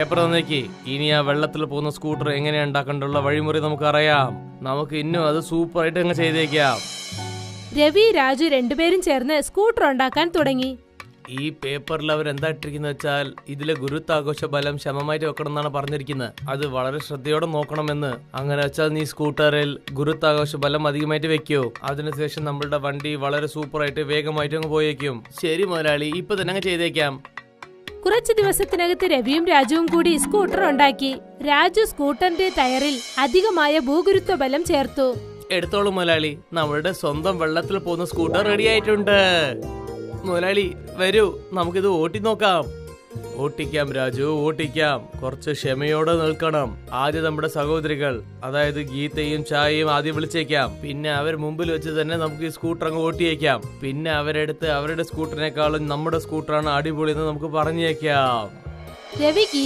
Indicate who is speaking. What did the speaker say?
Speaker 1: Paper തന്നേക്ക്. ഇനി ആ വെള്ളത്തിൽ പോകുന്ന സ്കൂട്ടർ എങ്ങനെയാ ഉണ്ടാക്കേണ്ടുള്ള വഴിമുറി നമുക്കറിയാം. നമുക്ക് ഇന്നും അത് സൂപ്പറായിട്ട് അങ്ങ് ചെയ്തേക്കാം.
Speaker 2: രവി രാജു രണ്ടുപേരും ചേർന്ന് സ്കൂട്ടർ ഉണ്ടാക്കാൻ തുടങ്ങി.
Speaker 1: ഈ പേപ്പറിൽ അവർ എന്താ ഇട്ടിരിക്കുന്ന വെച്ചാൽ ഇതിലെ ഗുരുത്വാകർഷ ബലം ശമമായിട്ട് വെക്കണം എന്നാണ് പറഞ്ഞിരിക്കുന്നത്. അത് വളരെ ശ്രദ്ധയോടെ നോക്കണമെന്ന്. അങ്ങനെ വെച്ചാൽ നീ സ്കൂട്ടറിൽ ഗുരുത്വാകർഷ ബലം അധികമായിട്ട് വെക്കോ. അതിനുശേഷം നമ്മളുടെ വണ്ടി വളരെ സൂപ്പറായിട്ട് വേഗമായിട്ട് അങ്ങ് പോയേക്കും. ശരി മുതലാളി, ഇപ്പൊ തന്നെ അങ്ങ് ചെയ്തേക്കാം.
Speaker 2: കുറച്ചു ദിവസത്തിനകത്ത് രവിയും രാജുവും കൂടി സ്കൂട്ടർ ഉണ്ടാക്കി. രാജു സ്കൂട്ടറിന്റെ ടയറിൽ അധികമായ ഭൂഗുരുത്വ ബലം ചേർത്തു.
Speaker 1: എടുത്തോളൂ മുതലാളി, നമ്മളുടെ സ്വന്തം വെള്ളത്തിൽ പോകുന്ന സ്കൂട്ടർ റെഡി ആയിട്ടുണ്ട്. മുതലാളി വരൂ, നമുക്കിത് ഓട്ടി നോക്കാം. ഓട്ടിക്കാം രാജു, ഓട്ടിക്കാം. കുറച്ച് ക്ഷമയോടെ നിൽക്കണം. ആദ്യം നമ്മുടെ സഹോദരികൾ, അതായത് ഗീതയും ചായയും ആദ്യം വിളിച്ചേക്കാം. പിന്നെ അവർ മുമ്പിൽ വെച്ച് തന്നെ നമുക്ക് ഈ സ്കൂട്ടർ അങ്ങ് ഓട്ടിയേക്കാം. പിന്നെ അവരുടെ സ്കൂട്ടറിനേക്കാളും നമ്മുടെ സ്കൂട്ടറാണ് അടിപൊളി എന്ന് നമുക്ക് പറഞ്ഞേക്കാം.
Speaker 2: രവി